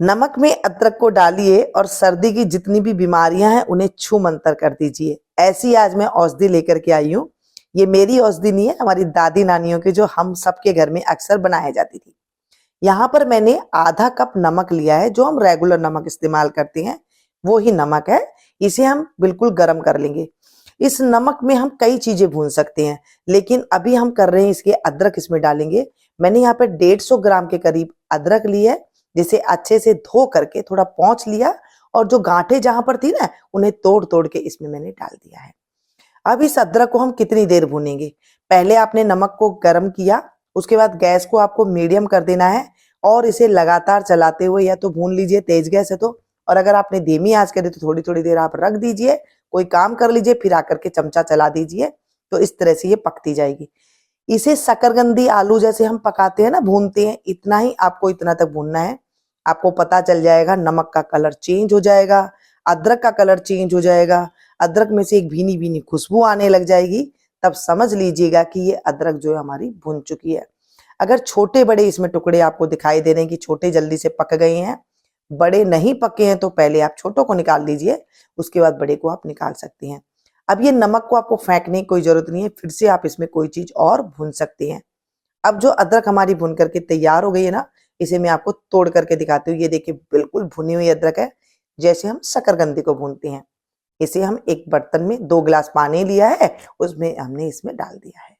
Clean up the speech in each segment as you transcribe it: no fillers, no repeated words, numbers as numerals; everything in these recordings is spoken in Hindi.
नमक में अदरक को डालिए और सर्दी की जितनी भी बीमारियां हैं उन्हें छू मंतर कर दीजिए। ऐसी आज मैं औषधि लेकर के आई हूँ। ये मेरी औषधि नहीं है, हमारी दादी नानियों की, जो हम सबके घर में अक्सर बनाई जाती थी। यहाँ पर मैंने आधा कप नमक लिया है, जो हम रेगुलर नमक इस्तेमाल करते हैं वो ही नमक है। इसे हम बिल्कुल गर्म कर लेंगे। इस नमक में हम कई चीजें भून सकते हैं, लेकिन अभी हम कर रहे हैं इसके अदरक इसमें डालेंगे। मैंने यहाँ पे 150 ग्राम के करीब अदरक लिया है, जिसे अच्छे से धो करके थोड़ा पोंछ लिया और जो गांठें जहां पर थी ना, उन्हें तोड़ तोड़ के इसमें मैंने डाल दिया है। अब इस अदरक को हम कितनी देर भूनेंगे? पहले आपने नमक को गर्म किया, उसके बाद गैस को आपको मीडियम कर देना है और इसे लगातार चलाते हुए या तो भून लीजिए, तेज गैस है तो, और अगर आपने धीमी आंच करी तो थोड़ी थोड़ी देर आप रख दीजिए, कोई काम कर लीजिए, फिर आकर के चमचा चला दीजिए। तो इस तरह से ये पकती जाएगी। इसे शकरकंदी आलू जैसे हम पकाते हैं ना, भूनते हैं, इतना ही आपको इतना तक भूनना है। आपको पता चल जाएगा, नमक का कलर चेंज हो जाएगा, अदरक का कलर चेंज हो जाएगा, अदरक में से एक भीनी भीनी खुशबू आने लग जाएगी। तब समझ लीजिएगा कि ये अदरक जो है हमारी भुन चुकी है। अगर छोटे बड़े इसमें टुकड़े आपको दिखाई दे रहे हैं कि छोटे जल्दी से पक गए हैं, बड़े नहीं पके हैं, तो पहले आप छोटों को निकाल लीजिए, उसके बाद बड़े को आप निकाल सकते हैं। अब ये नमक को आपको फेंकने की कोई जरूरत नहीं है, फिर से आप इसमें कोई चीज और भून सकते हैं। अब जो अदरक हमारी भुन करके तैयार हो गई है ना, इसे मैं आपको तोड़ करके दिखाती हूँ। ये देखिए, बिल्कुल भुनी हुई अदरक है, जैसे हम शकरकंदी को भूनते हैं। इसे हम एक बर्तन में 2 गिलास पानी लिया है, उसमें हमने इसमें डाल दिया है।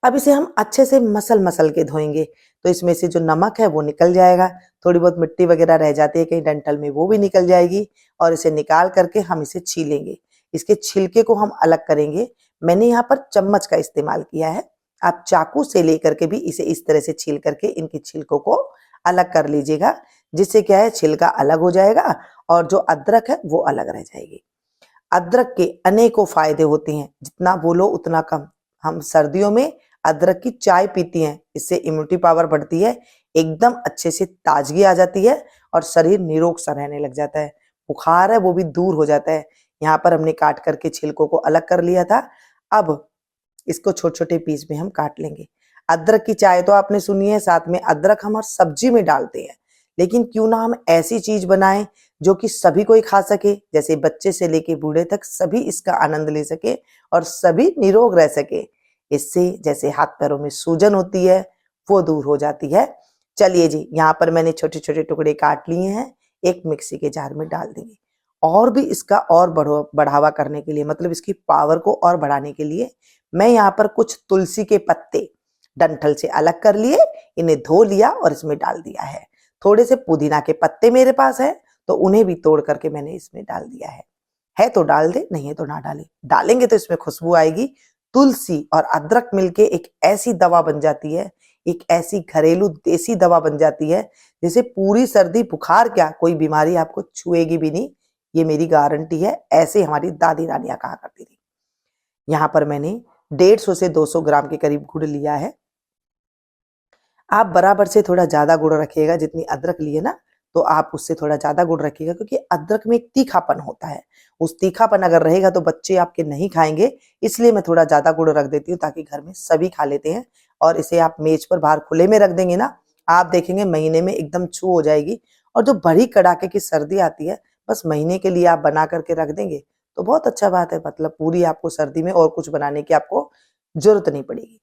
अब इसे हम अच्छे से मसल मसल के धोएंगे, तो इसमें से जो नमक है वो निकल जाएगा। थोड़ी बहुत मिट्टी वगैरह रह जाती है कहीं डंठल में, वो भी निकल जाएगी। और इसे निकाल करके हम इसे छीलेंगे। इसके छिलके को हम अलग करेंगे। मैंने यहाँ पर चम्मच का इस्तेमाल किया है, आप चाकू से लेकर के भी इसे इस तरह से छील करके इनके छिलकों को अलग कर लीजिएगा, जिससे क्या है, छिलका अलग हो जाएगा और जो अदरक है वो अलग रह जाएगी। अदरक के अनेकों फायदे होते हैं, जितना बोलो उतना कम। हम सर्दियों में अदरक की चाय पीती हैं, इससे इम्यूनिटी पावर बढ़ती है, एकदम अच्छे से ताजगी आ जाती है और शरीर निरोग सा रहने लग जाता है। बुखार है वो भी दूर हो जाता है। यहाँ पर हमने काट करके छिलकों को अलग कर लिया था। अब इसको छोटे छोटे पीस में हम काट लेंगे। अदरक की चाय तो आपने सुनी है, साथ में अदरक हम हर सब्जी में डालते हैं, लेकिन क्यों ना हम ऐसी चीज बनाएं जो कि सभी कोई खा सके, जैसे बच्चे से लेके बूढ़े तक सभी इसका आनंद ले सके और सभी निरोग रह सके। इससे जैसे हाथ पैरों में सूजन होती है वो दूर हो जाती है। चलिए जी, यहाँ पर मैंने छोटे छोटे टुकड़े काट लिए हैं, एक मिक्सी के जार में डाल देंगे। और भी इसका और बढ़ावा करने के लिए, मतलब इसकी पावर को और बढ़ाने के लिए, मैं यहाँ पर कुछ तुलसी के पत्ते डंठल से अलग कर लिए, इन्हें धो लिया और इसमें डाल दिया है। थोड़े से पुदीना के पत्ते मेरे पास है, तो उन्हें भी तोड़ करके मैंने इसमें डाल दिया है तो डाल दे, नहीं है तो ना डालें। डालेंगे तो इसमें खुशबू आएगी। तुलसी और अदरक मिलके एक ऐसी दवा बन जाती है, एक ऐसी घरेलू देसी दवा बन जाती है, जैसे पूरी सर्दी बुखार क्या, कोई बीमारी आपको छुएगी भी नहीं। ये मेरी गारंटी है, ऐसे हमारी दादी नानियां कहा करती थी। यहाँ पर मैंने 150 से 200 ग्राम के करीब गुड़ लिया है। आप बराबर से थोड़ा ज्यादा गुड़ रखिएगा, जितनी अदरक लिए ना, तो आप उससे थोड़ा ज्यादा गुड़ रखिएगा, क्योंकि अदरक में एक तीखापन होता है। उस तीखापन अगर रहेगा तो बच्चे आपके नहीं खाएंगे, इसलिए मैं थोड़ा ज्यादा गुड़ रख देती हूँ, ताकि घर में सभी खा लेते हैं। और इसे आप मेज पर बाहर खुले में रख देंगे ना, आप देखेंगे महीने में एकदम छू हो जाएगी। और जो बड़ी कड़ाके की सर्दी आती है, बस महीने के लिए आप बना करके रख देंगे तो बहुत अच्छा बात है। मतलब पूरी आपको सर्दी में और कुछ बनाने की आपको जरूरत नहीं पड़ेगी।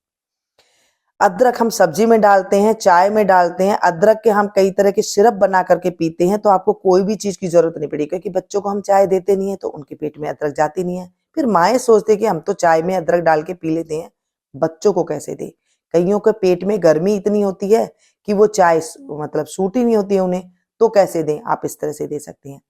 अदरक हम सब्जी में डालते हैं, चाय में डालते हैं, अदरक के हम कई तरह के सिरप बना करके पीते हैं, तो आपको कोई भी चीज की जरूरत नहीं पड़ेगी, क्योंकि बच्चों को हम चाय देते नहीं है तो उनके पेट में अदरक जाती नहीं है। फिर माएँ सोचते कि हम तो चाय में अदरक डाल के पी लेते हैं, बच्चों को कैसे दे? कईयों के पेट में गर्मी इतनी होती है कि वो चाय मतलब सूट ही नहीं होती है उन्हें, तो कैसे दें? आप इस तरह से दे सकते हैं।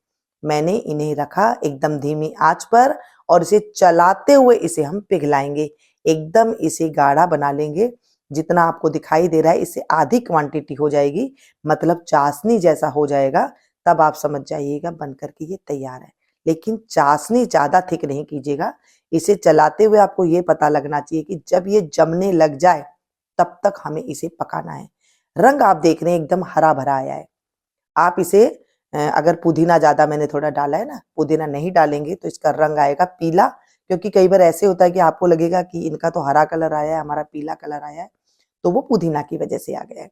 मैंने इन्हें रखा एकदम धीमी आंच पर, और इसे चलाते हुए इसे हम पिघलाएंगे, एकदम इसे गाढ़ा बना लेंगे। जितना आपको दिखाई दे रहा है, इससे आधी क्वांटिटी हो जाएगी, मतलब चाशनी जैसा हो जाएगा। तब आप समझ जाइएगा बन करके ये तैयार है। लेकिन चाशनी ज्यादा थिक नहीं कीजिएगा, इसे चलाते हुए आपको ये पता लगना चाहिए कि जब ये जमने लग जाए तब तक हमें इसे पकाना है। रंग आप देख रहे हैं एकदम हरा भरा आया है। आप इसे अगर पुदीना ज्यादा मैंने थोड़ा डाला है ना, पुदीना नहीं डालेंगे तो इसका रंग आएगा पीला, क्योंकि कई बार ऐसे होता है कि आपको लगेगा कि इनका तो हरा कलर आया है, हमारा पीला कलर आया है, तो वो पुदीना की वजह से आ गया है।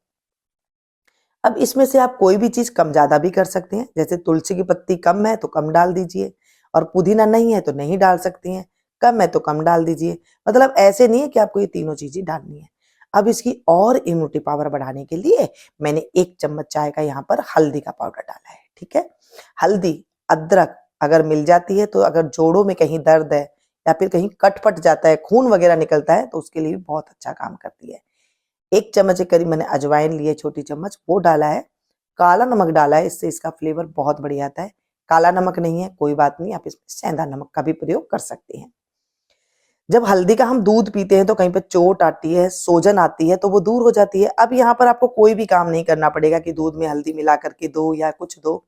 अब इसमें से आप कोई भी चीज कम ज्यादा भी कर सकते हैं, जैसे तुलसी की पत्ती कम है तो कम डाल दीजिए, और पुदीना नहीं है तो नहीं डाल सकती हैं, कम है तो कम डाल दीजिए। मतलब ऐसे नहीं है कि आपको ये तीनों चीजें डालनी है। अब इसकी और इम्यूनिटी पावर बढ़ाने के लिए मैंने 1 चम्मच चाय का यहाँ पर हल्दी का पाउडर डाला है। ठीक है, हल्दी, अदरक अगर मिल जाती है तो, अगर जोड़ों में कहीं दर्द है या फिर कहीं कट फट जाता है, खून वगैरह निकलता है, तो उसके लिए भी बहुत अच्छा काम करती है। 1 चम्मच के करीब मैंने अजवाइन ली है, छोटी चम्मच, वो डाला है। काला नमक डाला है, इससे इसका फ्लेवर बहुत बढ़िया आता है। काला नमक नहीं है कोई बात नहीं, आप इसमें सेंधा नमक का भी प्रयोग कर सकते हैं। जब हल्दी का हम दूध पीते हैं तो कहीं पे चोट आती है, सोजन आती है, तो वो दूर हो जाती है। अब यहाँ पर आपको कोई भी काम नहीं करना पड़ेगा कि दूध में हल्दी मिला करके दो या कुछ दो।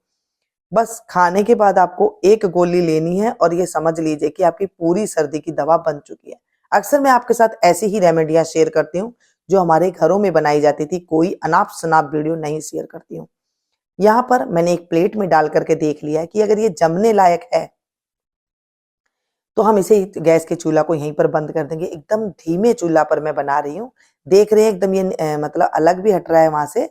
बस खाने के बाद आपको 1 गोली लेनी है और ये समझ लीजिए कि आपकी पूरी सर्दी की दवा बन चुकी है। अक्सर मैं आपके साथ ऐसी ही रेमेडियां शेयर करती हूँ जो हमारे घरों में बनाई जाती थी, कोई अनाप-शनाप वीडियो नहीं शेयर करती हूँ। यहाँ पर मैंने एक प्लेट में डाल करके देख लिया है कि अगर ये जमने लायक है तो हम इसे गैस के चूल्हा को यहीं पर बंद कर देंगे। एकदम धीमे चूल्हा पर मैं बना रही हूँ। देख रहे हैं एकदम ये मतलब अलग भी हट रहा है वहां से,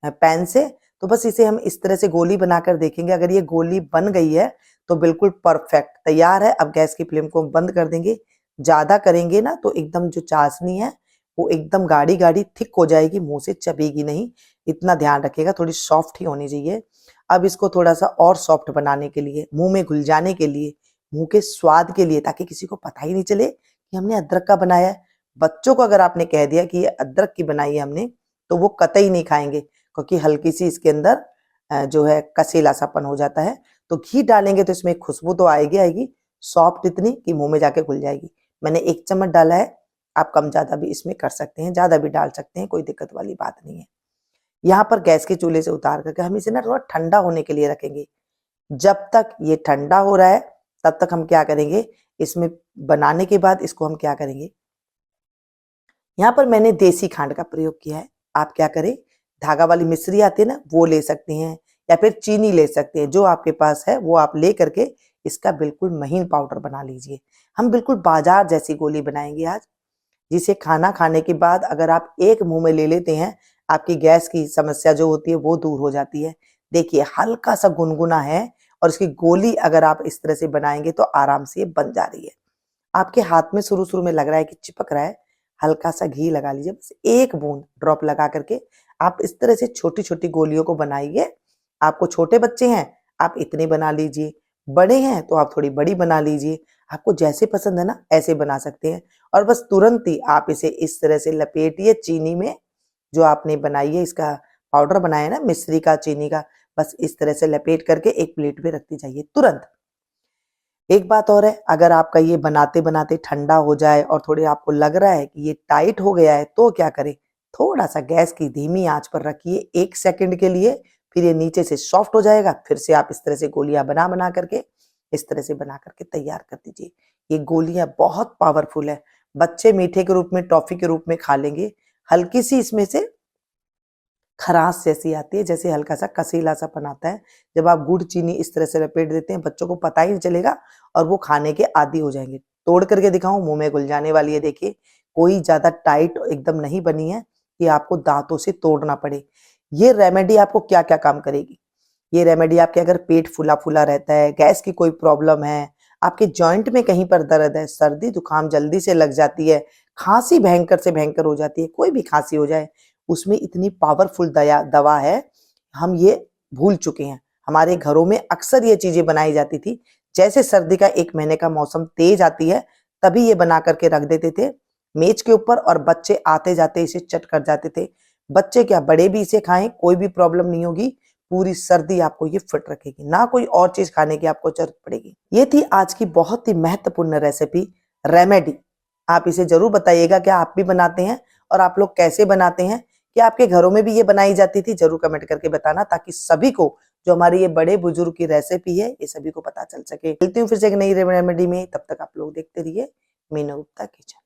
पैन से। तो बस इसे हम इस तरह से गोली बनाकर देखेंगे। अगर ये गोली बन गई है तो बिल्कुल परफेक्ट तैयार है। अब गैस की फ्लेम को हम बंद कर देंगे। ज्यादा करेंगे ना तो एकदम जो चाशनी है वो एकदम गाढ़ी गाढ़ी थिक हो जाएगी, मुंह से चबेगी नहीं। इतना ध्यान रखिएगा, थोड़ी सॉफ्ट ही होनी चाहिए। अब इसको थोड़ा सा और सॉफ्ट बनाने के लिए, मुंह में घुल जाने के लिए, मुंह के स्वाद के लिए, ताकि किसी को पता ही नहीं चले कि हमने अदरक का बनाया है। बच्चों को अगर आपने कह दिया कि ये अदरक की बनाई है हमने, तो वो कतई नहीं खाएंगे, क्योंकि हल्की सी इसके अंदर जो है कसीला सापन हो जाता है। तो घी डालेंगे तो इसमें खुशबू तो आएगी आएगी, सॉफ्ट इतनी कि मुंह में जाके घुल जाएगी। मैंने 1 चम्मच डाला है, आप कम ज्यादा भी इसमें कर सकते हैं, ज्यादा भी डाल सकते हैं, कोई दिक्कत वाली बात नहीं है। यहाँ पर गैस के चूल्हे से उतार करके हम इसे ना थोड़ा ठंडा होने के लिए रखेंगे। जब तक ये ठंडा हो रहा है तब तक हम क्या करेंगे, इसमें बनाने के बाद इसको हम क्या करेंगे, यहाँ पर मैंने देसी खांड का प्रयोग किया है। आप क्या करें, धागा वाली मिश्री आती है ना, वो ले सकते हैं या फिर चीनी ले सकते हैं, जो आपके पास है वो आप ले करके इसका बिल्कुल महीन पाउडर बना लीजिए। हम बिल्कुल बाजार जैसी गोली बनाएंगे आज, जिसे खाना खाने के बाद अगर आप एक मुंह में ले लेते हैं, आपकी गैस की समस्या जो होती है वो दूर हो जाती है। देखिए हल्का सा गुनगुना है, और इसकी गोली अगर आप इस तरह से बनाएंगे तो आराम से ये बन जा रही है। आपके हाथ में शुरू शुरू में लग रहा है कि चिपक रहा है, हल्का सा घी लगा लीजिए, बस 1 बूंद ड्रॉप लगा करके आप इस तरह से छोटी छोटी गोलियों को बनाइए। आपको छोटे बच्चे हैं आप इतने बना लीजिए, बड़े हैं तो आप थोड़ी बड़ी बना लीजिए, आपको जैसे पसंद है ना ऐसे बना सकते हैं। और बस तुरंत ही आप इसे इस तरह से लपेटिए चीनी में, जो आपने बनाई है, इसका पाउडर बनाया है ना मिश्री का, चीनी का, बस इस तरह से लपेट करके एक प्लेट में रखती जाइए तुरंत। एक बात और है, अगर आपका ये बनाते बनाते ठंडा हो जाए और थोड़े आपको लग रहा है कि ये टाइट हो गया है, तो क्या करें, थोड़ा सा गैस की धीमी आंच पर रखिए 1 सेकंड के लिए, फिर ये नीचे से सॉफ्ट हो जाएगा। फिर से आप इस तरह से गोलियां बना बना करके, इस तरह से बना करके तैयार कर दीजिए। ये गोलियां बहुत पावरफुल है, बच्चे मीठे के रूप में, टॉफी के रूप में खा लेंगे। हल्की सी इसमें से खराश जैसी आती है, जैसे हल्का सा कसीला सा आता है। जब आप गुड़ चीनी इस तरह से लपेट देते हैं, बच्चों को पता ही नहीं चलेगा और वो खाने के आदी हो जाएंगे। तोड़ करके दिखाऊं, मुंह में घुल जाने वाली है। देखिए कोई ज्यादा टाइट एकदम नहीं बनी है कि आपको दांतों से तोड़ना पड़े। ये रेमेडी आपको क्या क्या काम करेगी, ये रेमेडी आपके अगर पेट फूला फूला रहता है, गैस की कोई प्रॉब्लम है, आपके जॉइंट में कहीं पर दर्द है, सर्दी जुकाम जल्दी से लग जाती है, खांसी भयंकर से भयंकर हो जाती है, कोई भी खांसी हो जाए, उसमें इतनी पावरफुल दवा है, हम ये भूल चुके हैं। हमारे घरों में अक्सर ये चीजें बनाई जाती थी। जैसे सर्दी का 1 महीने का मौसम तेज आती है, तभी ये बना करके रख देते थे मेज के ऊपर, और बच्चे आते जाते इसे चट कर जाते थे। बच्चे क्या बड़े भी इसे खाएं, कोई भी प्रॉब्लम नहीं होगी। पूरी सर्दी आपको ये फिट रखेगी, ना कोई और चीज खाने की आपको जरूरत पड़ेगी। ये थी आज की बहुत ही महत्वपूर्ण रेसिपी, रेमेडी। आप इसे जरूर बताइएगा क्या आप भी बनाते हैं, और आप लोग कैसे बनाते हैं, कि आपके घरों में भी ये बनाई जाती थी, जरूर कमेंट करके बताना, ताकि सभी को, जो हमारी ये बड़े बुजुर्ग की रेसिपी है, ये सभी को पता चल सके। मिलती हूँ फिर से एक नई रेमेडी में, तब तक आप लोग देखते रहिए मीनू गुप्ता किचन।